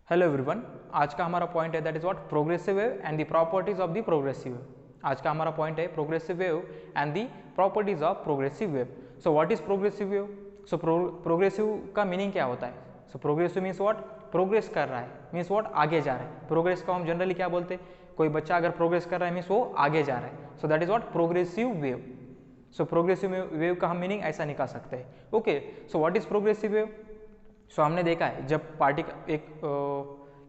Hello everyone, आज का हमारा पॉइंट है that is what progressive wave and the properties of the progressive wave. आज का हमारा पॉइंट है progressive wave and the properties of progressive wave. So what is progressive wave? So progressive का meaning क्या होता है? So progressive means what? Progress कर रहा है, मीन्स व्हाट? आगे जा रहा है। प्रोग्रेस को हम जनरली क्या बोलते हैं? कोई बच्चा अगर प्रोग्रेस कर रहा है मीन्स वो आगे जा रहा है। So that is what progressive wave. So progressive wave का हम मीनिंग ऐसा निकाल सकते हैं। Okay, so what is progressive wave? So हमने देखा है जब पार्टिकल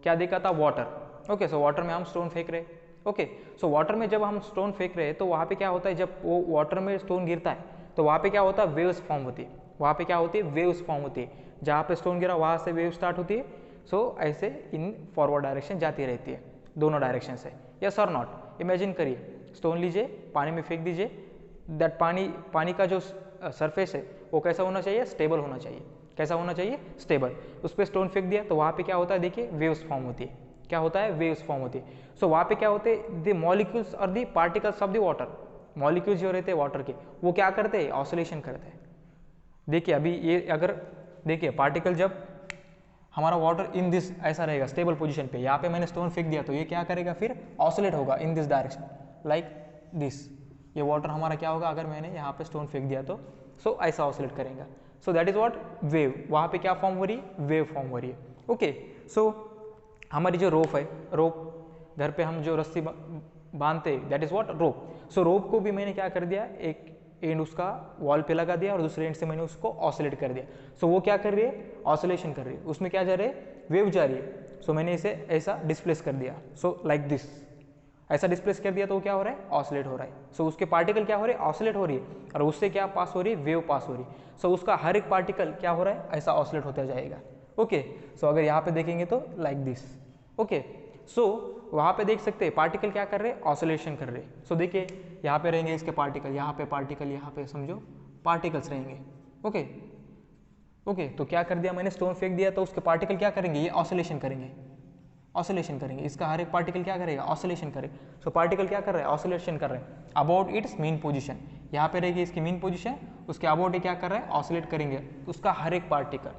क्या देखा था? वाटर। ओके, सो वाटर में हम स्टोन फेंक रहे। ओके, सो वाटर में जब हम स्टोन फेंक रहे हैं तो वहाँ पे क्या होता है? जब वो वाटर में स्टोन गिरता है तो वहाँ पे क्या होता है? वेव्स फॉर्म होती है। वहाँ पे क्या होती है? वेव्स फॉर्म होती है। जहाँ पे स्टोन गिरा वहाँ से वेव स्टार्ट होती है। सो ऐसे इन फॉरवर्ड डायरेक्शन जाती रहती है, दोनों डायरेक्शन से। Yes or not? इमेजिन करिए, स्टोन लीजिए, पानी में फेंक दीजिए। दैट पानी का जो सरफेस है वो कैसा होना चाहिए? स्टेबल होना चाहिए। कैसा होना चाहिए? स्टेबल। उस पर स्टोन फेंक दिया तो वहाँ पे क्या होता है? देखिए, वेव्स फॉर्म होती है। क्या होता है? वेव्स फॉर्म होती है। सो वहाँ पे क्या होते हैं? द मॉलिक्यूल्स और the particles of the water. Molecules जो रहते हैं वाटर के, वो क्या करते हैं? ऑसिलेशन करते हैं। देखिए अभी ये अगर देखिए पार्टिकल जब हमारा वाटर इन दिस ऐसा रहेगा स्टेबल पोजीशन पे, यहाँ पे मैंने स्टोन फेंक दिया तो ये क्या करेगा? फिर ऑसिलेट होगा in this direction, like this. ये वाटर हमारा क्या होगा? अगर मैंने यहाँ पे स्टोन फेंक दिया तो सो ऐसा ऑसिलेट करेगा। सो दैट इज व्हाट वेव। वहाँ पे क्या फॉर्म हो रही है? वेव फॉर्म हो रही है। ओके, सो हमारी जो रोप है, रोप घर पे हम जो रस्सी बांधते हैं, दैट इज व्हाट रोप। सो रोप को भी मैंने क्या कर दिया? एक एंड उसका वॉल पे लगा दिया और दूसरे एंड से मैंने उसको ऑसिलेट कर दिया। सो वो क्या कर रही है? ऑसिलेशन कर रही है। उसमें क्या जा रही है? वेव जा रही है। सो मैंने इसे ऐसा डिस्प्लेस कर दिया। सो लाइक दिस, ऐसा डिस्प्लेस कर दिया तो वो क्या हो रहा है? ऑसिलेट हो रहा है। सो उसके पार्टिकल क्या हो रहे हैं? ऑसिलेट हो रही है। और उससे क्या पास हो रही है? वेव पास हो रही है। सो उसका हर एक पार्टिकल क्या हो रहा है? ऐसा ऑसिलेट होता जाएगा। ओके, सो अगर यहाँ पे देखेंगे तो लाइक दिस। ओके, सो वहाँ पे देख सकते हैं पार्टिकल क्या कर रहे हैं? ऑसिलेशन कर रहे हैं। सो देखिए यहाँ पे रहेंगे इसके पार्टिकल, यहाँ पे पार्टिकल, यहाँ पे समझो पार्टिकल्स रहेंगे। ओके ओके, तो क्या कर दिया मैंने? स्टोन फेंक दिया तो उसके पार्टिकल क्या करेंगे? ये ऑसिलेशन करेंगे। ऑसिलेशन करेंगे। इसका हर एक पार्टिकल क्या करेगा? ऑसिलेशन करेगा। सो पार्टिकल क्या कर रहा है? ऑसिलेशन कर रहा है अबाउट इट्स मीन पोजीशन। यहाँ पे रहेगी इसकी मीन पोजीशन, उसके अबाउट ये क्या कर रहा है? ऑसिलेट करेंगे। उसका हर एक पार्टिकल,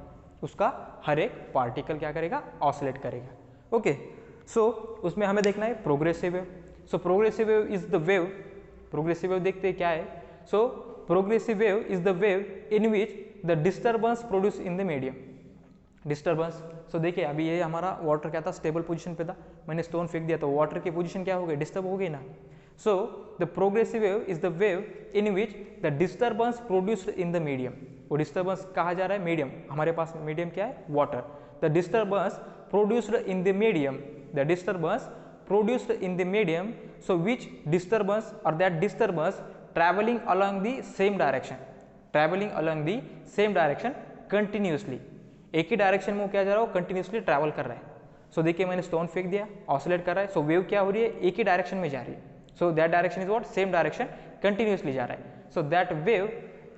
उसका हर एक पार्टिकल क्या करेगा? ऑसिलेट करेगा। ओके, सो उसमें हमें देखना है progressive wave. So progressive wave is the wave, progressive wave देखते हैं क्या है। So progressive wave is the wave in which the disturbance produce in the medium. Disturbance. So देखिए अभी ये हमारा वाटर क्या था? स्टेबल पोजीशन पे था। मैंने स्टोन फेंक दिया तो वाटर की पोजीशन क्या हो गई? डिस्टर्ब हो गई ना। सो the progressive wave is the wave in which the disturbance produced in the medium. वो डिस्टर्बेंस कहा जा रहा है मीडियम। हमारे पास मीडियम क्या है? Water. The disturbance produced in the medium, the disturbance produced in the medium, so which disturbance or that disturbance traveling along the same direction, traveling along the same direction continuously। एक ही direction में वो क्या जा रहा है? वो continuously travel कर रहा है। सो देखिए मैंने स्टोन फेंक दिया, ऑसिलेट कर रहा है। सो वेव क्या हो रही है? एक ही डायरेक्शन में जा रही है। So that direction is what? Same direction, continuously जा रहा है। So that wave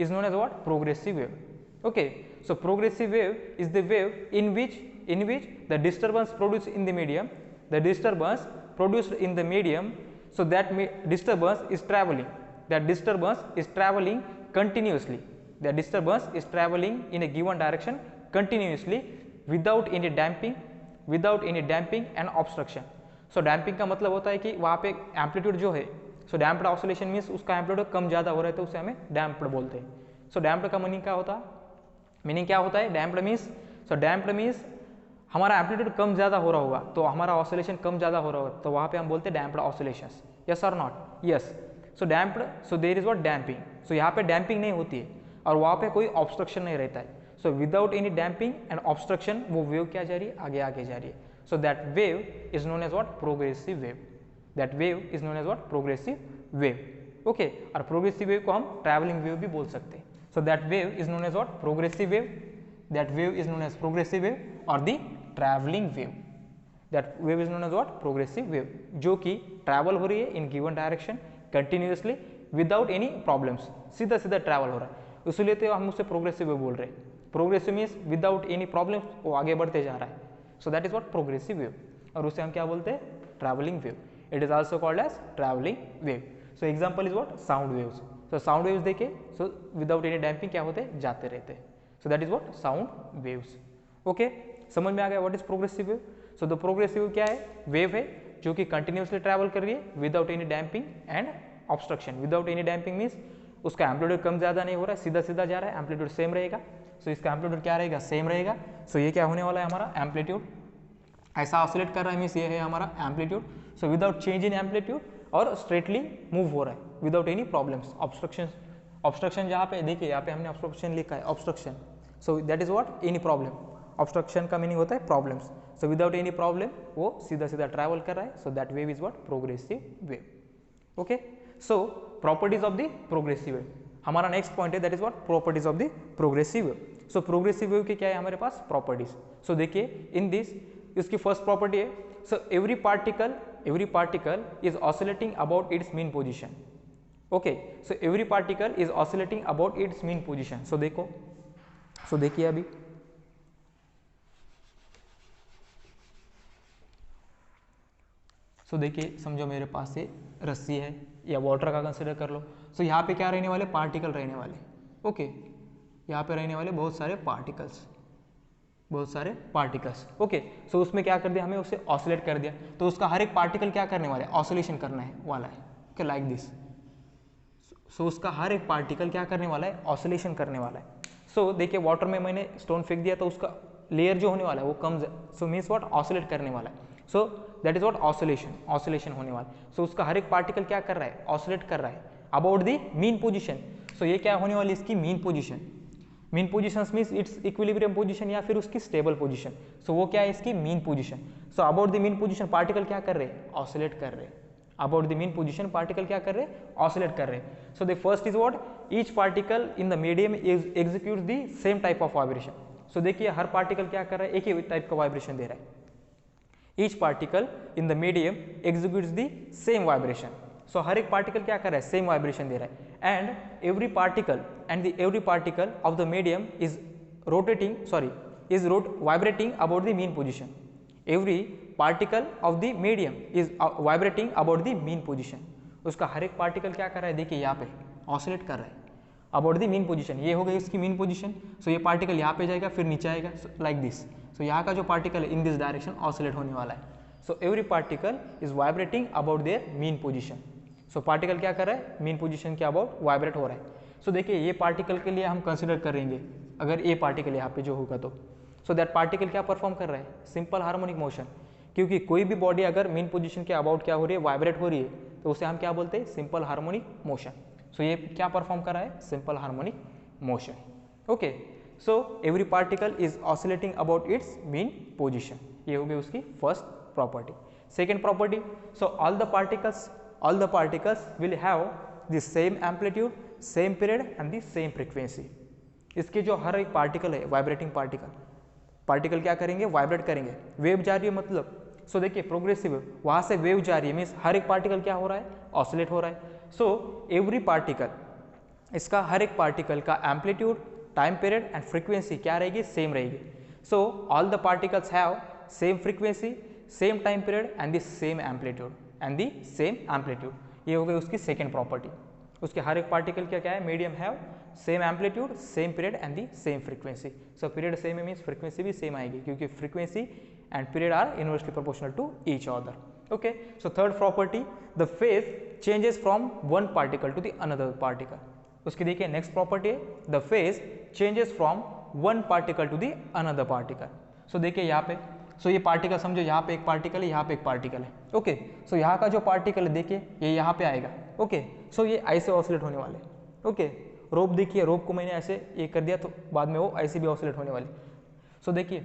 is known as what? Progressive wave. Okay, so progressive wave is the wave in which the disturbance produce in the medium, the disturbance produced in the medium, so that disturbance is traveling, that disturbance is traveling continuously, that disturbance is traveling in a given direction continuously without any damping, without any damping and obstruction। so damping का मतलब होता है कि वहाँ पे amplitude जो है, so damped oscillation means उसका एम्पलीट्यूड कम ज़्यादा हो रहा है तो उसे हमें damped बोलते हैं। so damped का मीनिंग क्या होता है? मीनिंग क्या होता है? damped means, so damped means हमारा एम्पलीट्यूड कम ज़्यादा हो रहा होगा तो हमारा ऑसिलेशन कम ज़्यादा हो रहा होगा तो वहाँ पे हम बोलते हैं damped oscillations. Yes or not? Yes. So damped, so there is what? Damping. So यहाँ पे डैम्पिंग नहीं होती है और वहाँ पे कोई ऑब्स्ट्रक्शन नहीं रहता है। So without any damping and obstruction वो वेव क्या जा रही है? आगे आगे जा रही है। So that wave is known as what? Progressive wave. That wave is known as what? Progressive wave. Okay, और प्रोग्रेसिव वेव को हम ट्रैवलिंग वेव भी बोल सकते हैं। So that wave is known as what? Progressive wave. That wave is known as progressive wave और the travelling wave. That wave is known as what? Progressive wave, जो कि travel हो रही है in given direction continuously without any problems, सीधा सीधा travel हो रहा है, इसलिए तो हम उससे प्रोग्रेसिव वेव बोल रहे हैं। Progressive means without any problems वो आगे बढ़ते जा रहा है। So that is what? Progressive wave, और उसे हम क्या बोलते हैं? Travelling wave. It is also called as travelling wave. So example is what? Sound waves. So sound waves देखिए, सो विदाउट एनी डैम्पिंग क्या होते हैं? जाते रहते हैं। So that is what? Sound waves. Okay, समझ में आ गया what is progressive wave? So the progressive wave क्या है, वेव है जो कि कंटिन्यूसली ट्रैवल कर रही है without any damping and obstruction. Without any damping means उसका एम्पलीट्यूड कम ज़्यादा नहीं हो रहा है, सीधा सीधा जा रहा है, एम्पलीट्यूड सेम रहेगा। सो इसका एम्पलीट्यूड क्या रहेगा, सेम रहेगा। सो ये क्या होने वाला है, हमारा एम्पलीट्यूड ऐसा ऑसिलेट कर रहा है, मीन्स ये है हमारा amplitude. So without change in amplitude और स्ट्रेटली मूव हो रहा है विदाउट एनी प्रॉब्लम्स। ऑब्स्ट्रक्शन जहाँ पे देखिए, यहाँ पे हमने ऑब्स्ट्रक्शन लिखा है, obstruction. So that is what, any problem. Obstruction का मीनिंग होता है प्रॉब्लम्स। सो विदाउट एनी प्रॉब्लम वो सीधा सीधा ट्रैवल कर रहा है। So that wave is what, progressive wave. Okay, so properties of the progressive wave, हमारा नेक्स्ट पॉइंट है, that is what, properties of the progressive wave. So progressive wave के क्या है हमारे पास, प्रॉपर्टीज। सो देखिए इन दिस, इसकी फर्स्ट प्रॉपर्टी है, so every particle is oscillating about its mean position. Okay, so every particle is oscillating about its mean position. So देखो, so देखिए अभी सो देखिए, समझो मेरे पास से रस्सी है या वाटर का कंसिडर कर लो। सो यहाँ पे क्या रहने वाले, पार्टिकल रहने वाले। ओके, यहाँ पे रहने वाले बहुत सारे पार्टिकल्स, बहुत सारे पार्टिकल्स। ओके, सो उसमें क्या कर दिया, हमें उसे ऑसिलेट कर दिया, तो उसका हर एक पार्टिकल क्या करने वाला है, ऑसिलेशन करना है वाला है। Okay, like this. सो उसका हर एक पार्टिकल क्या करने वाला है, ऑसिलेशन करने वाला है। सो देखिए, वाटर में मैंने स्टोन फेंक दिया तो उसका लेयर जो होने वाला है वो कम, सो मीन्स व्हाट, ऑसिलेट करने वाला है। So that is what, oscillation होने वाला है। सो उसका हर एक पार्टिकल क्या कर रहा है, ऑसिलेट कर रहा है अबाउट द मीन पोजीशन। सो ये क्या होने वाली है, इसकी mean position. Mean position means it's equilibrium position या फिर उसकी स्टेबल पोजीशन। सो वो क्या है, इसकी mean position. So about the mean position particle क्या कर रहे हैं, ऑसिलेट कर रहे हैं। About the mean position particle क्या कर रहे हैं, ऑसिलेट कर रहे हैं। So the first is what, each particle in the medium execute the same type of vibration. So देखिए, हर पार्टिकल क्या कर रहा है, एक ही टाइप का वाइब्रेशन दे रहा है। Each particle in the medium executes the same vibration. So हर एक पार्टिकल क्या कर रहा है, सेम वाइब्रेशन दे रहा है। And every particle of the medium is vibrating about the mean position. Every particle of the medium is vibrating about the mean position. उसका हर एक पार्टिकल क्या कर रहा है, देखिए यहाँ पे ऑसिलेट कर रहा है अबाउट द मीन पोजीशन। ये हो गई इसकी मीन पोजीशन। सो ये पार्टिकल यहाँ पे जाएगा, फिर नीचे आएगा, लाइक दिस। सो यहाँ का जो पार्टिकल है इन दिस डायरेक्शन ऑसिलेट होने वाला है। So every particle is vibrating about their mean position. So particle क्या कर रहा है, मीन पोजीशन के अबाउट वाइब्रेट हो रहा है। सो देखिए, ये पार्टिकल के लिए हम कंसिडर करेंगे, अगर ये पार्टिकल यहाँ पे जो होगा तो, सो दैट पार्टिकल क्या परफॉर्म कर रहा है, सिंपल हार्मोनिक मोशन। क्योंकि कोई भी बॉडी अगर मीन पोजीशन के अबाउट क्या हो रही है, वाइब्रेट हो रही है, तो उसे हम क्या बोलते हैं, सिंपल हार्मोनिक मोशन। सो ये क्या परफॉर्म कर रहा है, simple harmonic motion. Okay, so every particle is oscillating about its mean position. ये हो गई उसकी first property. Second property, so all the particles will have the same amplitude, same period and the same frequency. इसके जो हर एक particle है, vibrating particle क्या करेंगे, वाइब्रेट करेंगे। वेव जा रही है मतलब, सो देखिए प्रोग्रेसिव वेव, वहाँ से वेव जा रही है, मीन्स हर एक पार्टिकल क्या हो रहा है, ऑसिलेट हो रहा है। सो एवरी पार्टिकल, इसका हर एक पार्टिकल का amplitude, time period and frequency क्या रहेगी, सेम रहेगी। So all the particles have same frequency, same time period and the same amplitude. ये हो गई उसकी सेकेंड प्रॉपर्टी। उसके हर एक पार्टिकल क्या है, medium have same amplitude, same period and the same frequency. So period same है मीन्स फ्रीक्वेंसी भी सेम आएगी, क्योंकि frequency and period are inversely proportional to each other. Okay, so third property, the phase changes from one particle to the another particle. उसकी देखिए next property है, the phase changes from one particle to the another particle. So देखिए यहाँ पे, सो ये particle समझो, यहाँ पे एक पार्टिकल है, यहाँ पे एक पार्टिकल है। ओके, सो यहाँ का जो पार्टिकल है देखिए ये यहाँ पे आएगा। ओके, सो ये ऐसे ऑसिलेट होने वाले। ओके, रोप देखिए, रोप को मैंने ऐसे ये कर दिया तो बाद में वो ऐसे भी ऑसिलेट होने वाली। सो देखिए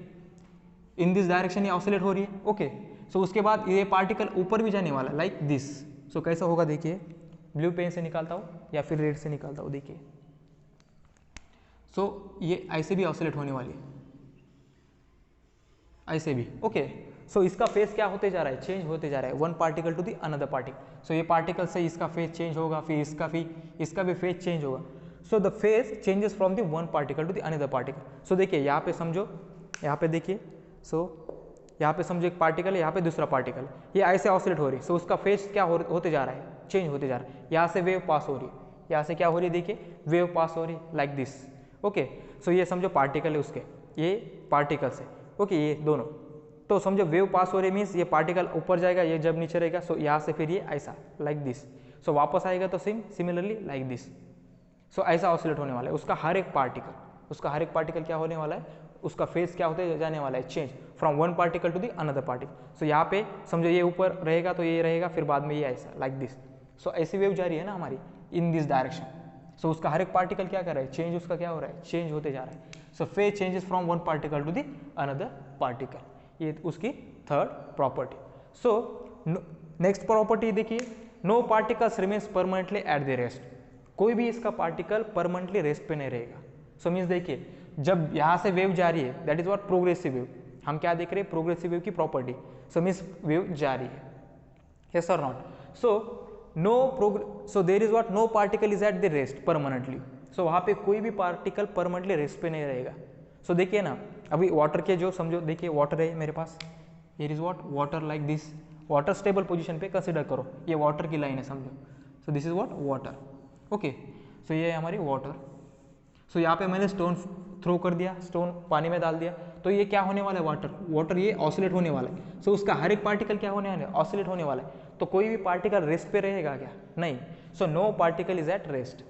इन दिस डायरेक्शन ये ऑसिलेट हो रही है। ओके, सो उसके बाद ये पार्टिकल ऊपर भी जाने वाला, लाइक दिस। सो कैसा होगा देखिए, ब्लू पेन से निकालता हूँ या फिर रेड से निकालता हूँ, देखिए। सो ये ऐसे भी ऑसिलेट होने वाली है, ऐसे भी। ओके, सो इसका फेज क्या होते जा रहा है, चेंज होते जा रहा है, one particle to the another particle. So ये पार्टिकल से इसका फेज चेंज होगा, फिर इसका भी फेज चेंज होगा। So the phase changes from the one particle to the another particle. So देखिए यहाँ पे समझो, यहाँ पे देखिए, सो यहाँ पे समझो एक पार्टिकल है, यहाँ पे दूसरा पार्टिकल, ये ऐसे ऑसिलेट हो रही है। सो उसका फेज क्या होते जा रहा है, चेंज होते जा रहा है। यहाँ से वेव पास हो रही है, यहाँ से क्या हो रही है, देखिए वेव पास हो रही है, लाइक दिस। ओके, सो ये समझो पार्टिकल है उसके, ये पार्टिकल्स है। ओके, ये दोनों तो समझो वेव पास हो रही मीन्स ये पार्टिकल ऊपर जाएगा, ये जब नीचे रहेगा, सो यहाँ से फिर ये ऐसा लाइक दिस, सो वापस आएगा तो सिमिलरली लाइक दिस, सो ऐसा ऑसिलेट होने वाला है उसका हर एक पार्टिकल क्या होने वाला है, उसका फेज क्या होते जाने वाला है, change from one particle to the another particle. So यहाँ पे समझो ये ऊपर रहेगा तो ये रहेगा, फिर बाद में ये ऐसा लाइक दिस, सो ऐसी वेव जा रही है ना हमारी इन दिस डायरेक्शन। सो उसका हर एक पार्टिकल क्या कर रहा है, चेंज उसका क्या हो रहा है, चेंज होते जा रहा है। So phase changes from one particle to the another particle, ये उसकी third property. So next property देखिए, no particles remains permanently at the rest, कोई भी इसका पार्टिकल परमानेंटली रेस्ट पे नहीं रहेगा। सो मीन्स देखिए जब यहाँ से वेव जा रही है that is what progressive wave, हम क्या देख रहे हैं, प्रोग्रेसिव वेव की प्रॉपर्टी। सो मीन्स वेव जा रही है, yes or not. So there is what, no particle is at the rest permanently, so वहाँ पे कोई भी पार्टिकल परमानेंटली रेस्ट पे नहीं रहेगा। सो देखिए ना, अभी वाटर के जो समझो, देखिए वाटर है मेरे पास, here is what water like this, water stable position पे कंसिडर करो, ये वाटर की लाइन है समझो। So this is what water, okay. So ये है हमारी वाटर। सो यहाँ पे मैंने स्टोन थ्रो कर दिया, स्टोन पानी में डाल दिया, तो ये क्या होने वाला है, वाटर ये ऑसिलेट होने वाला है। सो उसका हर एक पार्टिकल क्या होने वाला है, ऑसिलेट होने वाला है। तो कोई भी पार्टिकल रेस्ट पे रहेगा क्या, नहीं। So no particle is at rest,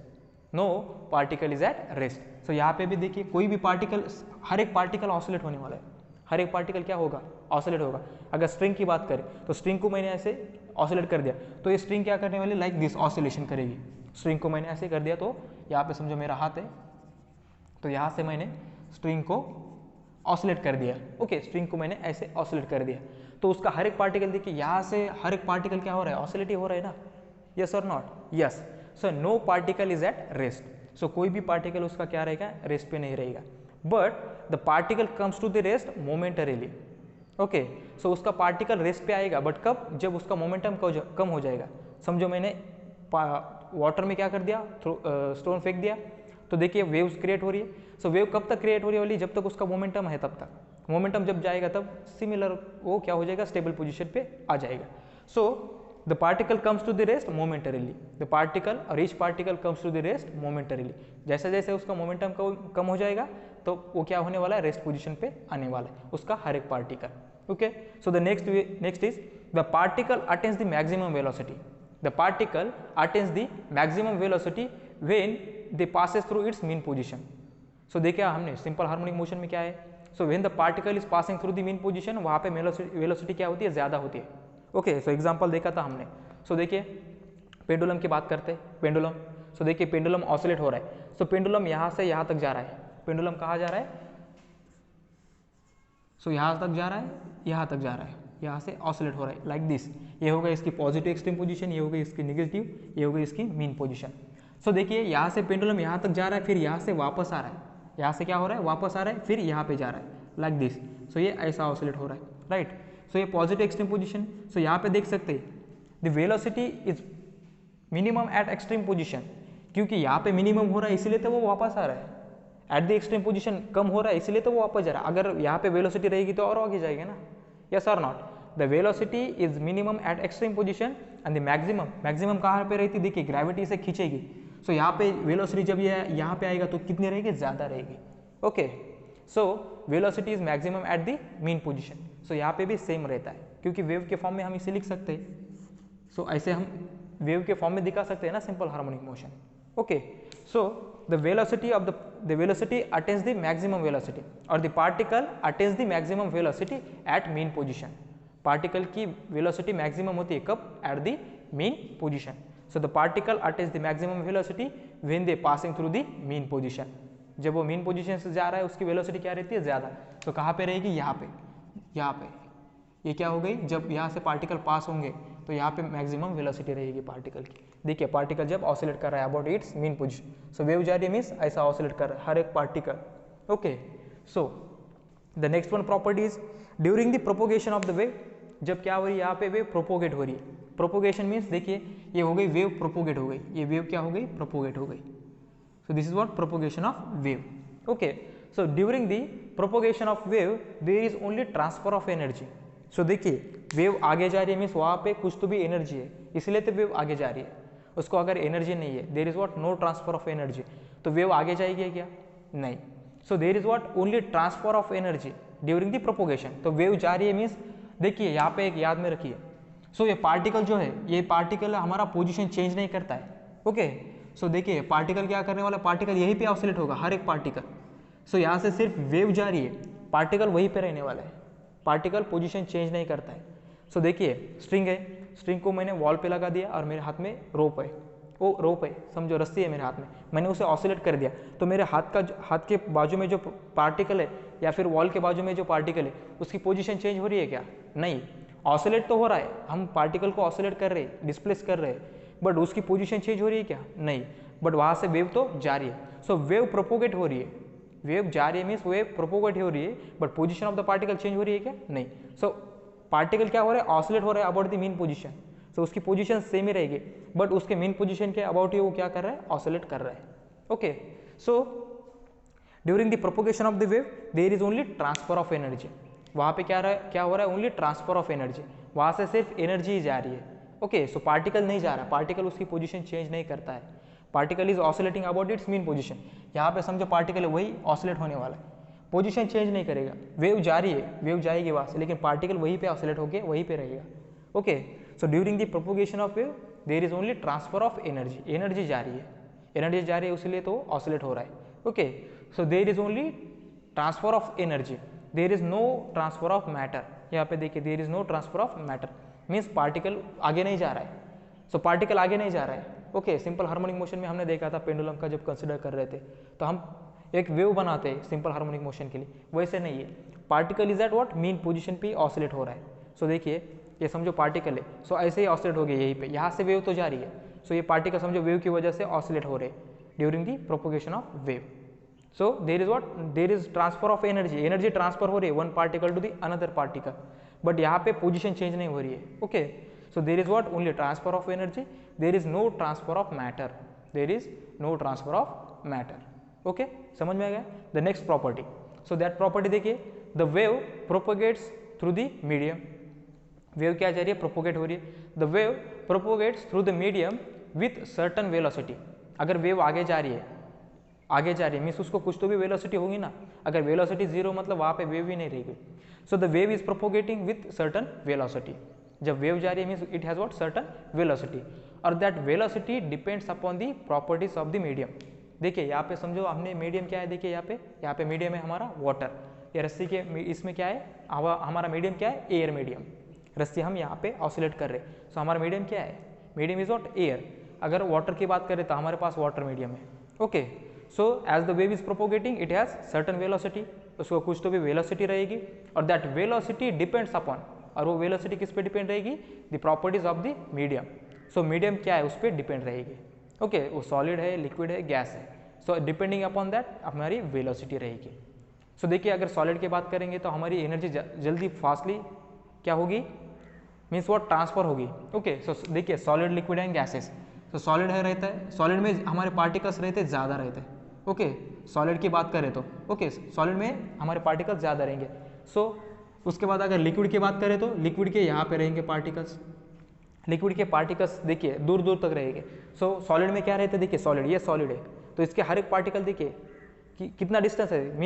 no particle is at rest. So यहाँ पे भी देखिए कोई भी पार्टिकल, हर एक पार्टिकल ऑसिलेट होने वाला है, हर एक पार्टिकल क्या होगा, ऑसिलेट होगा। अगर स्ट्रिंग की बात करें तो स्ट्रिंग को मैंने ऐसे ऑसिलेट कर दिया तो ये स्ट्रिंग क्या करने वाली, लाइक दिस ऑसिलेशन करेगी। स्ट्रिंग को मैंने ऐसे कर दिया तो यहाँ पे समझो मेरा हाथ है, तो यहाँ से मैंने स्ट्रिंग को ऑसिलेट कर दिया, ओके। स्ट्रिंग को मैंने ऐसे ऑसिलेट कर दिया, तो उसका हर एक पार्टिकल देखिए यहाँ से हर एक पार्टिकल क्या हो रहा है, ऑसिलेट ही हो रहा है ना, yes or not, yes. So no particle is at rest, so कोई भी पार्टिकल उसका क्या रहेगा, रेस्ट पे नहीं रहेगा। But the particle comes to the rest momentarily, okay. So उसका पार्टिकल रेस्ट पे आएगा, बट कब, जब उसका मोमेंटम कम हो जाएगा। समझो मैंने वाटर में क्या कर दिया, स्टोन फेंक दिया, तो देखिए वेव्स क्रिएट हो रही है। सो वेव कब तक क्रिएट हो रही है, जब तक उसका मोमेंटम है तब तक। मोमेंटम जब जाएगा तब सिमिलर वो क्या हो जाएगा, स्टेबल पोजीशन पे आ जाएगा। So the particle comes to the rest momentarily, the particle or each particle comes to the rest momentarily. जैसे जैसे उसका मोमेंटम कम हो जाएगा तो वो क्या होने वाला है, रेस्ट पोजीशन पे आने वाला है उसका हर एक particle, okay. So the next is the particle attains the maximum velocity, the particle attains the maximum velocity when they passes through its mean position. So देखिए हमने सिंपल हार्मोनिक मोशन में क्या है, so when the particle is passing through the mean position, वहाँ पे velocity क्या होती है, ज़्यादा होती है, ओके। सो एग्जांपल देखा था हमने। सो देखिए पेंडुलम की बात करते हैं, पेंडुलम। सो देखिए पेंडुलम ऑसिलेट हो रहा है, सो पेंडुलम यहाँ से यहाँ तक जा रहा है, पेंडुलम कहाँ जा रहा है, सो यहाँ तक जा रहा है, यहाँ तक जा रहा है, यहाँ से ऑसिलेट हो रहा है लाइक दिस। ये होगा इसकी पॉजिटिव एक्सट्रीम पोजीशन, ये होगी इसकी नेगेटिव, ये होगी इसकी मीन पोजीशन। सो देखिए यहाँ से पेंडुलम यहाँ तक जा रहा है, फिर यहाँ से वापस आ रहा है, यहाँ से क्या हो रहा है, वापस आ रहा है, फिर यहाँ पे जा रहा है लाइक दिस। सो ये ऐसा ऑसिलेट हो रहा है, राइट। सो ये पॉजिटिव एक्सट्रीम पोजीशन। सो यहाँ पे देख सकते हैं the velocity is minimum eight extreme position, क्योंकि यहाँ पे मिनिमम हो रहा है इसीलिए तो वो वापस आ रहा है। एट द एक्सट्रीम पोजीशन कम हो रहा है इसलिए तो वो वापस जा रहा है। अगर यहाँ पे वेलोसिटी रहेगी तो और आगे जाएगा ना, yes or not. The velocity is minimum eight extreme position and the maximum कहाँ पे रहती है, देखिए ग्रेविटी से खींचेगी। सो यहाँ पे वेलोसिटी जब ये यहाँ पे आएगा तो कितनी रहेगी, ज़्यादा रहेगी, okay. So velocity is maximum at the mean position. So यहाँ पे भी सेम रहता है, क्योंकि वेव के फॉर्म में हम इसे लिख सकते हैं। सो ऐसे हम वेव के फॉर्म में दिखा सकते हैं ना, simple harmonic motion, okay. So the velocity of the velocity attains the maximum velocity or the particle attains the maximum velocity at mean position. Particle की वेलोसिटी मैक्सिमम होती है कब, at the mean position. So the particle attains the maximum velocity when they passing through the mean position. जब वो mean position से जा रहा है उसकी वेलोसिटी क्या रहती है, ज़्यादा। तो कहाँ पे रहेगी, यहाँ पे, यहाँ पे। ये क्या हो गई, जब यहाँ से पार्टिकल पास होंगे तो यहाँ पे मैक्सिमम वेलोसिटी रहेगी पार्टिकल की। देखिए पार्टिकल जब ऑसिलेट कर रहा है about its mean position, so wave जा रही है मीन्स ऐसा ऑसिलेट कर रहा है हर एक particle, okay. So the next one property is during the propagation of the wave, जब क्या हो रही है, यहाँ पे वेव प्रोपोगेट हो रही है। प्रोपोगेशन मीन्स देखिए ये हो गई वेव प्रोपोगेट हो गई, ये वेव क्या हो गई, प्रोपोगेट हो गई। So this is what propagation of wave, okay. So during the propagation of wave there is only transfer of energy. So देखिए वेव आगे जा रही है मीन्स वहाँ पे कुछ तो भी एनर्जी है, इसलिए तो वेव आगे जा रही है। उसको अगर एनर्जी नहीं है, there is what no transfer of energy, तो वेव आगे जाएगी क्या, नहीं। So there is what only transfer of energy during the propagation. तो वेव जा रही है मीन्स देखिए यहाँ पे एक याद में रखिए, सो ये पार्टिकल जो है, ये पार्टिकल हमारा पोजीशन चेंज नहीं करता है। ओके, सो देखिए पार्टिकल क्या करने वाला, पार्टिकल यहीं पे ऑसिलेट होगा, हर एक पार्टिकल। सो यहाँ से सिर्फ वेव जा रही है, पार्टिकल वहीं पे रहने वाला है, पार्टिकल पोजीशन चेंज नहीं करता है। सो देखिए स्ट्रिंग है, स्ट्रिंग को मैंने वॉल पे लगा दिया और मेरे हाथ में रोप है, वो रोप है समझो, रस्सी है मेरे हाथ में, मैंने उसे ऑसिलेट कर दिया, तो मेरे हाथ के बाजू में जो पार्टिकल है या फिर वॉल के बाजू में जो पार्टिकल है उसकी पोजीशन चेंज हो रही है क्या? नहीं, ऑसिलेट तो हो रहा है, हम पार्टिकल को ऑसिलेट कर रहे हैं, डिस्प्लेस कर रहे हैं, बट उसकी पोजीशन चेंज हो रही है क्या? नहीं, बट वहाँ से वेव तो जा रही है। सो वेव प्रोपोगेट हो रही है, वेव जा रही है मीन्स वेव प्रोपोगेट हो रही है, but position of the particle change हो रही है क्या? नहीं। सो पार्टिकल क्या हो रहा है, ऑसिलेट हो रहा है about the mean position, so उसकी पोजीशन सेम ही रहेगी, बट उसके मीन पोजीशन के अबाउट ही वो क्या कर रहा है, ऑसिलेट कर रहा है। Okay, so during the propagation of the wave there is only transfer of energy, वहाँ पे क्या हो रहा है, ओनली ट्रांसफर ऑफ एनर्जी, वहाँ से सिर्फ एनर्जी ही जा रही है। ओके, सो पार्टिकल नहीं जा रहा, पार्टिकल उसकी पोजीशन चेंज नहीं करता है, particle is oscillating about its mean position. यहाँ पे समझो पार्टिकल है वही ऑसिलेट होने वाला है, पोजीशन चेंज नहीं करेगा, वेव जा रही है, वेव जाएगी वहाँ से, लेकिन पार्टिकल वहीं पे ऑसिलेट होके वहीं पे रहेगा। Okay, so during the propagation of wave there is only transfer of energy, energy जा रही है, एनर्जी जा रही है इसलिए तो ऑसिलेट हो रहा है। Okay, so there is only transfer of energy, there is no transfer of matter. यहाँ पे देखिए there is no transfer of matter means particle आगे नहीं जा रहा है, सो पार्टिकल आगे नहीं जा रहा है। ओके, सिंपल हार्मोनिक मोशन में हमने देखा था पेंडुलम का जब कंसिडर कर रहे थे, तो हम एक वेव बनाते हैं सिंपल हार्मोनिक मोशन के लिए, वैसे नहीं है, particle is at what mean position पे ऑसिलेट हो रहा है। सो देखिए ये समझो पार्टिकल है, सो ऐसे ही ऑसिलेट हो गया यहीं पे, यहाँ से वेव तो जा रही है, सो ये पार्टिकल समझो वेव की वजह से ऑसिलेट हो रहे during the propagation of wave. So there is what, there is transfer of energy, energy transfer हो रही है one particle to the another particle, but यहाँ पे पोजीशन चेंज नहीं हो रही है। Okay, so there is what, only transfer of energy, there is no transfer of matter, there is no transfer of matter. Okay, समझ में आ गया। The next property, so that property देखिए, the wave propagates through the medium, wave क्या जा रही है, propagate हो रही है, the wave propagates through the medium with certain velocity. अगर वेव आगे जा रही है, आगे जा रही है मीन्स उसको कुछ तो भी वेलोसिटी होगी ना, अगर वेलोसिटी जीरो मतलब वहाँ पे वेव ही नहीं रहेगी। So the wave is propagating with certain velocity, जब वेव जा रही है means it has what, certain velocity, और that velocity depends upon the properties of the medium. देखिए यहाँ पे समझो हमने मीडियम क्या है, देखिए यहाँ पे मीडियम है हमारा वाटर, ये रस्सी के इसमें क्या है, हमारा मीडियम क्या है, एयर मीडियम, रस्सी हम यहाँ पे ऑसिलेट कर रहे हैं, सो हमारा मीडियम क्या है, मीडियम इज व्हाट, एयर। अगर वाटर की बात करें तो हमारे पास वाटर मीडियम है। Okay, so as the wave is propagating it has certain velocity, उसको कुछ तो भी वेलोसिटी रहेगी, और दैट वेलोसिटी डिपेंड्स अपॉन, और वो वेलोसिटी किस पे डिपेंड रहेगी, the properties of the medium. So medium क्या है, उस पर डिपेंड रहेगी। ओके, वो सॉलिड है, लिक्विड है, गैस है, सो डिपेंडिंग अपॉन दैट हमारी वेलोसिटी रहेगी। सो देखिए अगर सॉलिड की बात करेंगे तो हमारी एनर्जी जल्दी फास्टली क्या होगी, मीन्स वो ट्रांसफर होगी। ओके, सो देखिए सॉलिड, लिक्विड एंड गैसेस, तो सॉलिड है रहता है, सॉलिड में हमारे पार्टिकल्स रहते हैं, ज़्यादा रहते हैं। ओके, सॉलिड की बात करें तो ओके, सॉलिड में हमारे पार्टिकल्स ज़्यादा रहेंगे। सो उसके बाद अगर लिक्विड की बात करें तो लिक्विड के यहाँ पे रहेंगे पार्टिकल्स, लिक्विड के पार्टिकल्स देखिए दूर दूर तक रहेंगे। सो सॉलिड में क्या रहते हैं, देखिए सॉलिड, ये सॉलिड है तो इसके हर एक पार्टिकल देखिए कि कितना डिस्टेंस है,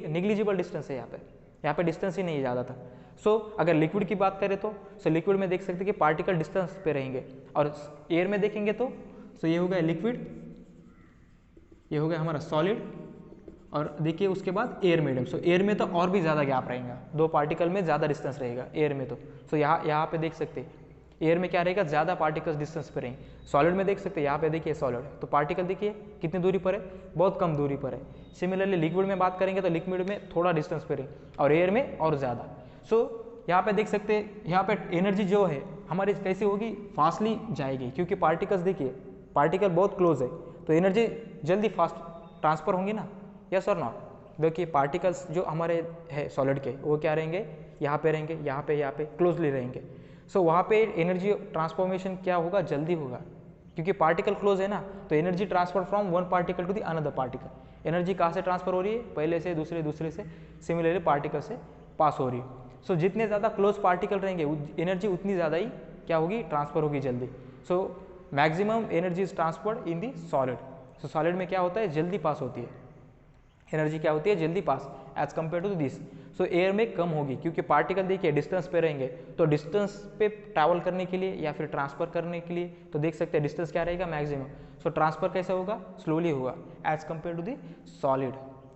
निग्लिजिबल डिस्टेंस है, यहाँ पे डिस्टेंस ही नहीं है ज़्यादा था। सो अगर लिक्विड की बात करें तो लिक्विड में देख सकते हैं कि पार्टिकल डिस्टेंस पे रहेंगे, और एयर में देखेंगे तो ये हो गया लिक्विड, ये हो गया हमारा सॉलिड, और देखिए उसके बाद एयर मीडियम। सो एयर में तो और भी ज़्यादा गैप रहेगा, दो पार्टिकल में ज़्यादा डिस्टेंस रहेगा एयर में तो। सो यहाँ पे देख सकते हैं एयर में क्या रहेगा, ज़्यादा पार्टिकल्स डिस्टेंस पे रहेंगे। सॉलिड में देख सकते हैं यहाँ पे देखिए सॉलिड, तो पार्टिकल देखिए कितनी दूरी पर है, बहुत कम दूरी पर है। सिमिलरली लिक्विड में बात करेंगे तो लिक्विड में थोड़ा डिस्टेंस पे रहे, और एयर में और ज़्यादा। सो यहाँ पे देख सकते हैं, यहाँ पे एनर्जी जो है हमारी कैसी होगी, फास्टली जाएगी, क्योंकि पार्टिकल्स देखिए पार्टिकल बहुत क्लोज है, तो एनर्जी जल्दी फास्ट ट्रांसफर होंगी ना, यस और नॉट। देखिए पार्टिकल्स जो हमारे है सॉलिड के, वो क्या रहेंगे, यहाँ पे रहेंगे, यहाँ पे क्लोजली रहेंगे। सो वहाँ पे एनर्जी ट्रांसफॉर्मेशन क्या होगा, जल्दी होगा, क्योंकि पार्टिकल क्लोज है ना, तो energy transfer from one particle to the another particle. Energy कहाँ से ट्रांसफर हो रही है, पहले से दूसरे से, सिमिलरली पार्टिकल से पास हो रही है। सो जितने ज़्यादा क्लोज पार्टिकल रहेंगे एनर्जी उतनी ज़्यादा ही क्या होगी, ट्रांसफर होगी जल्दी। So maximum energy is transferred in the solid. So solid में क्या होता है, जल्दी पास होती है एनर्जी क्या होती है, जल्दी पास as compare to this. So air में कम होगी क्योंकि पार्टिकल देखिए डिस्टेंस पे रहेंगे, तो डिस्टेंस पे ट्रैवल करने के लिए या फिर ट्रांसफर करने के लिए तो देख सकते हैं डिस्टेंस क्या रहेगा, मैक्सिमम। सो ट्रांसफर कैसे होगा, स्लोली होगा as compare to the solid.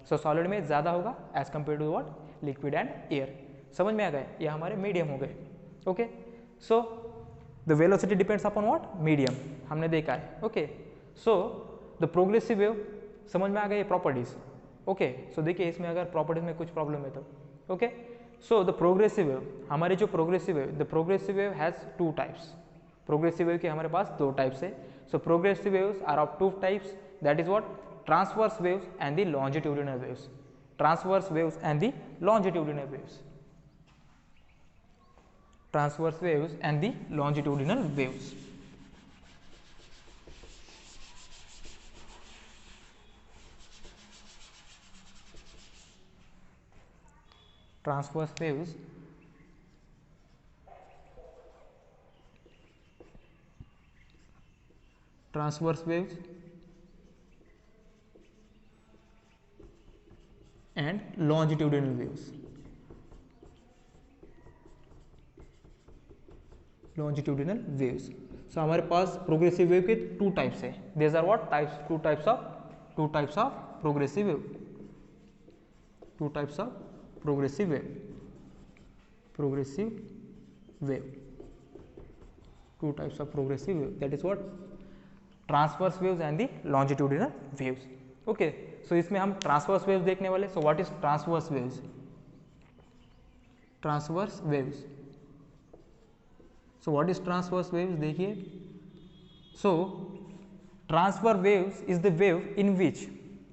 So solid में ज़्यादा होगा as compare to what, liquid and air. समझ में आ गए, ये हमारे मीडियम हो गए। Okay, so the velocity depends upon what, medium, हमने देखा है। Okay, so the progressive wave, समझ में आ गए प्रॉपर्टीज। ओके, सो देखिए इसमें अगर प्रॉपर्टीज में कुछ प्रॉब्लम है तो okay. So the progressive wave, हमारी जो progressive wave, the progressive wave has two types. Progressive wave के हमारे पास दो टाइप्स है। So progressive waves are of two types, that is what, transverse waves and the longitudinal waves. Transverse waves and the longitudinal waves, transverse waves and the longitudinal waves. Transverse waves and longitudinal waves. Longitudinal waves. So हमारे पास progressive wave के two types है। There are what types, two types of progressive wave, two types of progressive wave, two types of progressive wave, that is what, transverse waves and the longitudinal waves. Okay, so इसमें हम transverse waves देखने वाले। So what is transverse waves, transverse waves. So what is transverse waves, देखिए। So transverse waves is the wave in which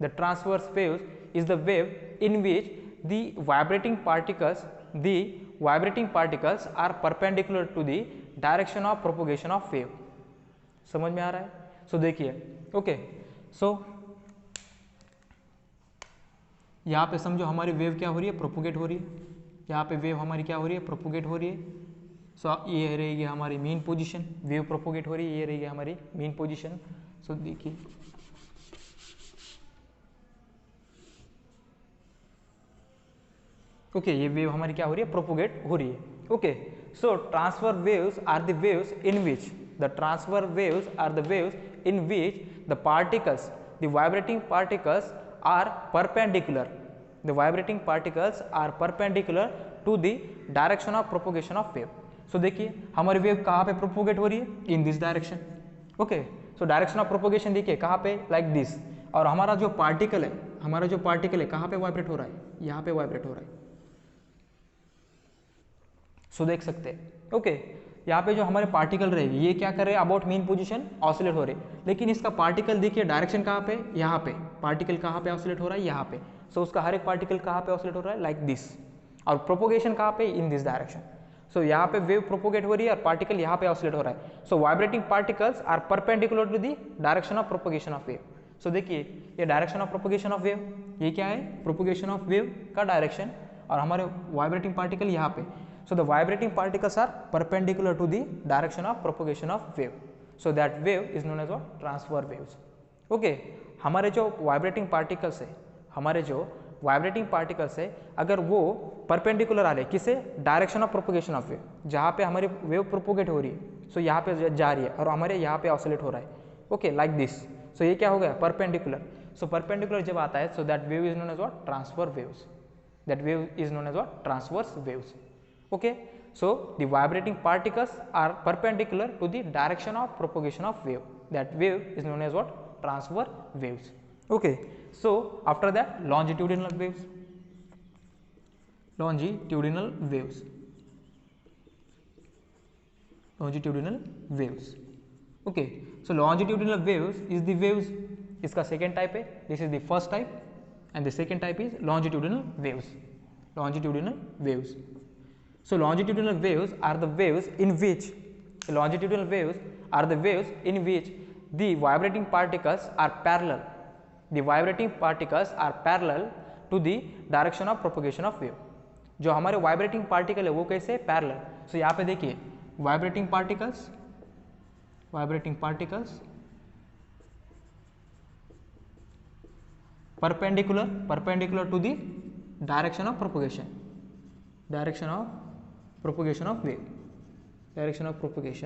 the transverse waves is the wave in which the vibrating particles are perpendicular to the direction of propagation of wave। समझ में आ रहा है? सो देखिए, okay, सो यहाँ पे समझो हमारी वेव क्या हो रही है, प्रोपोगेट हो रही है। यहाँ पे वेव हमारी क्या हो रही है, प्रोपोगेट हो रही है। सो ये रहेगी हमारी मीन पोजीशन, वेव प्रोपोगेट हो रही है, ये रहेगी हमारी मीन पोजीशन। सो देखिए, ओके, ये वेव हमारी क्या हो रही है, प्रोपोगेट हो रही है। Okay, so transfer waves are the waves in which the particles, the vibrating particles are perpendicular, to the direction of propagation of wave। सो देखिए हमारी वेव कहाँ पे प्रोपोगेट हो रही है, in this direction. Okay, so direction of propagation देखिए कहाँ पे, लाइक दिस। और हमारा जो पार्टिकल है कहाँ पे वाइब्रेट हो रहा है, यहाँ पे वाइब्रेट हो रहा है। सो देख सकते हैं, ओके, यहाँ पे जो हमारे पार्टिकल रहेगी ये क्या कर रहे हैं, अबाउट मीन पोजीशन ऑसिलेट हो रहे हैं। लेकिन इसका पार्टिकल देखिए डायरेक्शन कहाँ पे, यहाँ पे। पार्टिकल कहाँ पे ऑसिलेट हो रहा है, यहाँ पे। सो उसका हर एक पार्टिकल कहाँ पे ऑसिलेट हो रहा है, लाइक दिस। और प्रोपोगेशन कहाँ पे, इन दिस डायरेक्शन। सो यहाँ पे वेव प्रोपोगेट हो रही है और पार्टिकल यहाँ पे ऑसिलेट हो रहा है। So vibrating particles are perpendicular to the direction of propagation of wave. So देखिए ये direction of propagation of wave, ये क्या है, प्रोपोगेशन ऑफ वेव का डायरेक्शन, और हमारे वाइब्रेटिंग पार्टिकल यहाँ पे। So the vibrating particles are perpendicular to the direction of propagation of wave. So that wave is known as what, transverse waves. Okay, हमारे जो वाइब्रेटिंग पार्टिकल्स है अगर वो परपेंडिकुलर आ रहे किसे, direction of propagation of wave, जहाँ पे हमारी वेव प्रोपोगेट हो रही है, सो यहाँ पे जा रही है और हमारे यहाँ पे ऑसिलेट हो रहा है। Okay, like this. सो ये क्या हो गया, परपेंडिकुलर। सो परपेंडिकुलर जब आता है, so that wave is known as what, transverse waves. That wave is known as what, transverse waves. Okay, so the vibrating particles are perpendicular to the direction of propagation of wave. That wave is known as what, transverse waves. Okay, so after that longitudinal waves. Okay, so longitudinal waves is the waves, इसका second type है, this is the first type, and the second type is longitudinal waves. So longitudinal waves are the waves in which the vibrating particles are parallel to the direction of propagation of wave। जो हमारे vibrating particle है वो कैसे, parallel. सो यहाँ पे देखिए vibrating particles perpendicular to the direction of propagation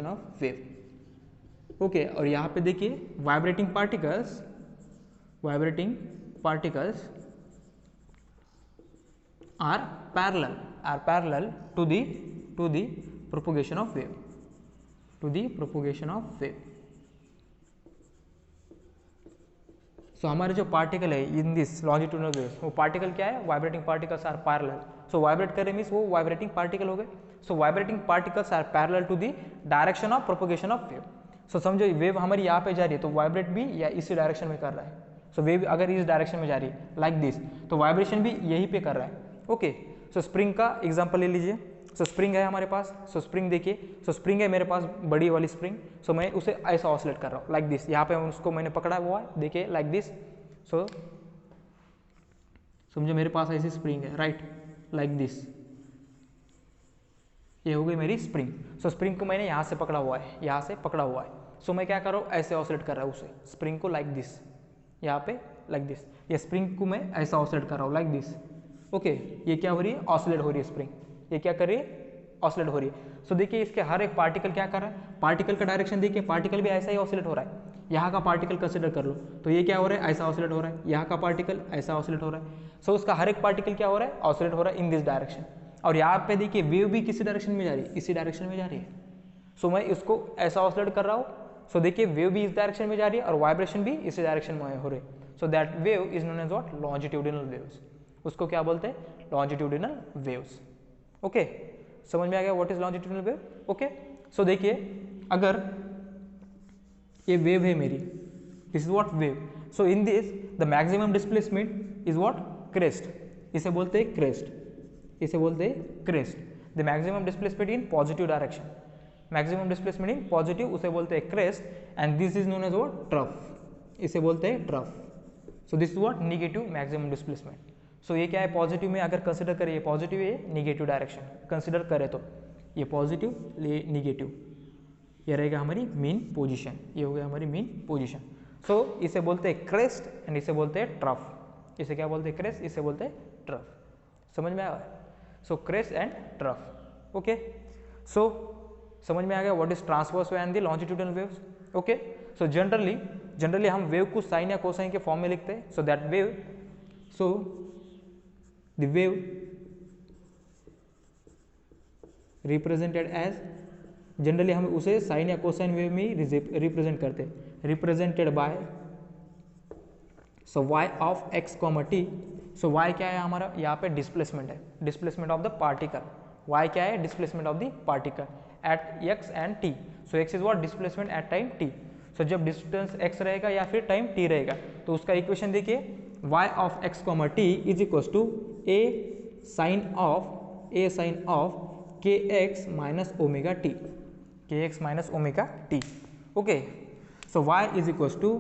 of wave. Okay और यहाँ पे देखिए vibrating particles are parallel to the propagation of wave, so हमारे जो पार्टिकल है इन दिस लॉन्जिट्यूडनल वेव्स, वो पार्टिकल क्या है, vibrating particles are parallel. So vibrate कर रहे मीन्स वो वाइब्रेटिंग पार्टिकल हो गए. So vibrating particles are parallel to the direction of propagation of wave. So समझो वेव हमारी यहाँ पे जा रही है तो वाइब्रेट भी या इसी डायरेक्शन में कर रहा है. सो वेव अगर इस डायरेक्शन में जा रही है लाइक दिस, तो वाइब्रेशन भी यहीं पे कर रहा है. ओके सो स्प्रिंग का एग्जाम्पल ले लीजिए. सो स्प्रिंग है हमारे पास. सो स्प्रिंग देखिए, सो स्प्रिंग है मेरे पास बड़ी वाली स्प्रिंग. सो मैं उसे ऐसा ऑसिलेट कर रहा हूँ लाइक दिस. यहाँ पे उसको मैंने पकड़ा हुआ है, देखिए लाइक दिस. सो समझो मेरे पास ऐसी स्प्रिंग है, राइट, लाइक दिस. ये हो गई मेरी स्प्रिंग. सो स्प्रिंग को मैंने यहाँ से पकड़ा हुआ है, यहाँ से पकड़ा हुआ है. सो मैं क्या कर रहा हूँ, ऐसे ऑसिलेट कर रहा हूँ उसे, स्प्रिंग को लाइक दिस, यहाँ पे लाइक दिस. ये स्प्रिंग को मैं ऐसा ऑसिलेट कर रहा हूँ लाइक दिस. ओके ये क्या हो रही है, ऑसिलेट हो रही है स्प्रिंग. ये क्या कर रही है, ऑसिलेट हो रही है. सो देखिए इसके हर एक पार्टिकल क्या कर रहा है, पार्टिकल का डायरेक्शन देखिए, पार्टिकल भी ऐसा ही ऑसिलेट हो रहा है. यहाँ का पार्टिकल कंसिडर कर लो तो ये क्या हो रहा है, ऐसा ऑसिलेट हो रहा है. यहाँ का पार्टिकल ऐसा ऑसिलेट हो रहा है. सो उसका हर एक पार्टिकल क्या हो रहा है, ऑसिलेट हो रहा है इन दिस डायरेक्शन. और यहाँ पे देखिए वेव भी किसी डायरेक्शन में जा रही है, इसी डायरेक्शन में जा रही है. सो मैं इसको ऐसा ऑसिलेट कर रहा हूँ. सो देखिए वेव भी इस डायरेक्शन में जा रही है और वाइब्रेशन भी इसी डायरेक्शन में हो रही है. So that wave is known as what, longitudinal waves. उसको क्या बोलते हैं, लॉन्जिट्यूडिनल वेव्स. ओके समझ में आ गया what is longitudinal wave. Okay so देखिए अगर ये वेव है मेरी, this is what wave. So in this the maximum displacement is what, crest. इसे बोलते हैं क्रेस्ट, इसे बोलते हैं crest. The maximum displacement in positive direction, maximum displacement in positive, उसे बोलते हैं crest. And this is known as what, trough. इसे बोलते हैं trough. So this is what, negative maximum displacement. सो ये क्या है, पॉजिटिव में अगर कंसिडर करें, ये पॉजिटिव है, निगेटिव डायरेक्शन कंसिडर करें तो ये पॉजिटिव, ये निगेटिव, ये रहेगा हमारी मीन पोजीशन. ये हो गया हमारी मीन पोजीशन. सो इसे बोलते हैं क्रेस्ट एंड इसे बोलते हैं ट्रफ. इसे क्या बोलते हैं, क्रेस्ट, इसे बोलते हैं ट्रफ. समझ में आया. So crest and trough. Okay so समझ में आ गया what is transverse wave and the longitudinal waves. Okay so generally हम वेव को साइन या कोसाइन के फॉर्म में लिखते हैं. So that wave, so the wave represented as, generally हम उसे साइन या कोसाइन वेव में ही रिप्रेजेंट करते हैं. Represented by, so y of x, t. So y क्या है हमारा, यहाँ पे डिस्प्लेसमेंट है, displacement of the particle. y क्या है, displacement of the particle at x and t. So x is what, displacement at time t. सो जब distance x रहेगा या फिर टाइम t रहेगा तो उसका इक्वेशन देखिए, y of x, t is equal to a sine of kx minus omega t, kx minus omega t. Okay so y is equal to,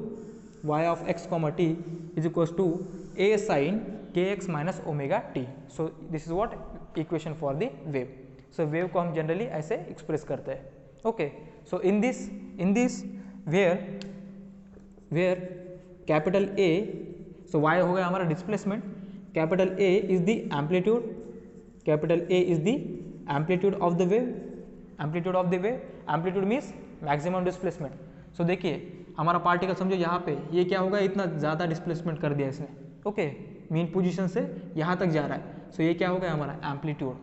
y of x, t is equal to a sine kx minus omega t. So this is what equation for the wave. So wave को हम generally ऐसे express करते हैं. Okay so in this where capital A, so y हो गया हमारा displacement, capital A is the amplitude, capital A is the amplitude of the wave, amplitude of the wave, amplitude means maximum displacement. So देखिए हमारा particle समझो यहाँ पे ये क्या होगा, इतना ज़्यादा डिस्प्लेसमेंट कर दिया इसने. ओके मीन पोजीशन से यहाँ तक जा रहा है. सो ये क्या हो गया हमारा, amplitude.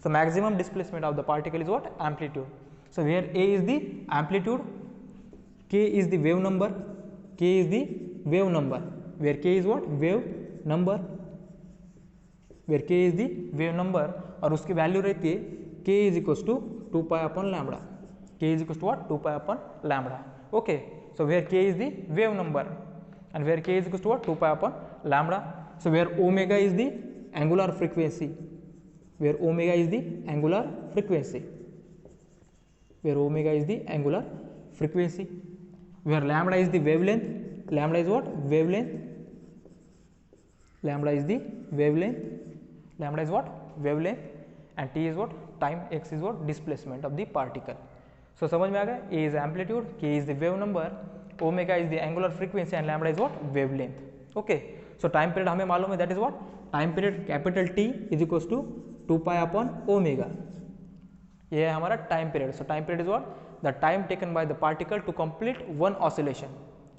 So maximum displacement of the particle is what, amplitude. So where A is the amplitude, K is the wave number, K is the wave number, where K is what, wave number, where K is the wave number. और उसकी value रहती है K is equals to 2 pi upon lambda, K is equals to what, 2 pi upon lambda. Okay so where K is the wave number and where K is equals to what, 2 pi upon lambda. So where omega is the angular frequency, where omega is the angular frequency, where omega is the angular frequency, where lambda is the wavelength, lambda is what, wavelength, lambda is the wavelength, lambda is what, wavelength, and t is what, time, x is what, displacement of the particle. So समझ में आ गया, A is amplitude, K is the wave number, omega is the angular frequency and lambda is what, wavelength. Okay so time period हमें मालूम है, that is what time period capital T is equal to 2 pi upon omega, ये है हमारा time period. So time period is what the time taken by the particle to complete one oscillation.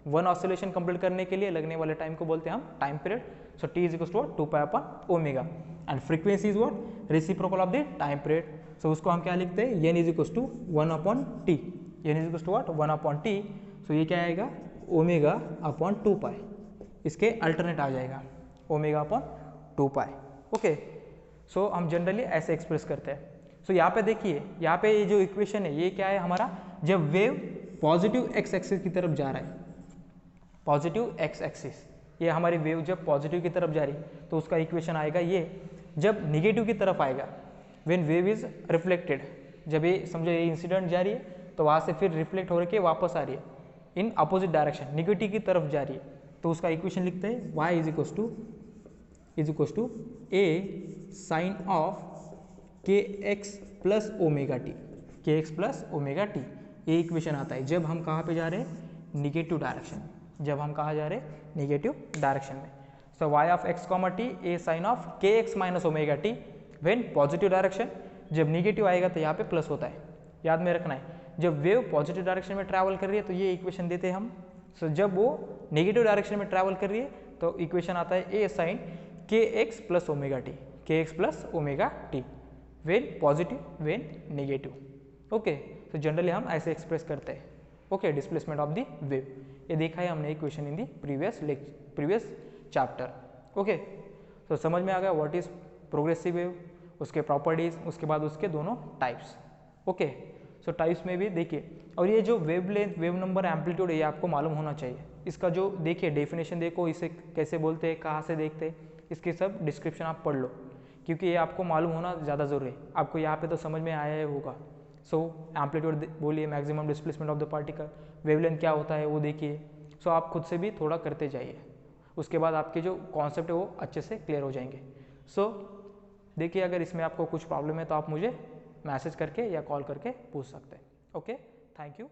One oscillation complete करने के लिए लगने वाले time को बोलते हैं हम time period. So T is equal to 2 pi upon omega and frequency is what reciprocal of the time period. So उसको हम क्या लिखते हैं, n is equal to 1 upon T, n is equal to what 1 upon T. So ये क्या आएगा omega upon 2 पाई, इसके alternate आ जाएगा ओमेगा अपॉन 2 पाई. ओके, सो हम जनरली ऐसे एक्सप्रेस करते हैं. सो यहाँ पे देखिए, यहाँ पे ये जो इक्वेशन है ये क्या है हमारा, जब वेव पॉजिटिव एक्स एक्सिस की तरफ जा रहा है, पॉजिटिव एक्स एक्सिस, ये हमारी वेव जब पॉजिटिव की तरफ जा रही तो उसका इक्वेशन आएगा ये. जब निगेटिव की तरफ आएगा, व्हेन वेव इज रिफ्लेक्टेड, जब ये समझो ये इंसिडेंट जा रही है तो वहाँ से फिर रिफ्लेक्ट हो के वापस आ रही है इन अपोजिट डायरेक्शन, निगेटिव की तरफ जा रही है, तो उसका इक्वेशन लिखते हैं y is equal to a sine of k x plus omega t, k x plus omega t. ये इक्वेशन आता है जब हम कहाँ पे जा रहे हैं, निगेटिव डायरेक्शन, जब हम कहाँ जा रहे हैं, निगेटिव डायरेक्शन में. So y of x comma T A sine of k x minus omega T when positive direction. जब निगेटिव आएगा तो यहाँ पे प्लस होता है, याद में रखना है. जब वेव पॉजिटिव डायरेक्शन में ट्रैवल कर रही है तो ये इक्वेशन देते हैं हम. सो जब वो नेगेटिव डायरेक्शन में ट्रैवल कर रही है तो इक्वेशन आता है ए साइन के x plus omega t, k x plus omega T when positive when negative. Okay, तो जनरली हम ऐसे एक्सप्रेस करते हैं. Okay, displacement of the wave, ये देखा है हमने equation in the previous chapter. Okay, तो समझ में आ गया व्हाट इज प्रोग्रेसिव वेव, उसके प्रॉपर्टीज, उसके बाद उसके दोनों टाइप्स. ओके, सो टाइप्स में भी देखिए, और ये जो wave length, wave number, amplitude है ये आपको मालूम होना चाहिए. इसका जो देखिए डेफिनेशन देखो, इसे कैसे बोलते हैं, कहाँ से देखते हैं, इसके सब डिस्क्रिप्शन आप पढ़ लो, क्योंकि ये आपको मालूम होना ज़्यादा ज़रूरी है. आपको यहाँ पे तो समझ में आया होगा. सो एम्पलीट्यूड बोलिए, maximum displacement of the particle, wavelength क्या होता है वो देखिए. सो आप खुद से भी थोड़ा करते जाइए, उसके बाद आपके जो कॉन्सेप्ट है वो अच्छे से क्लियर हो जाएंगे. सो देखिए, अगर इसमें आपको कुछ प्रॉब्लम है तो आप मुझे मैसेज करके या कॉल करके पूछ सकते हैं. Okay, thank you.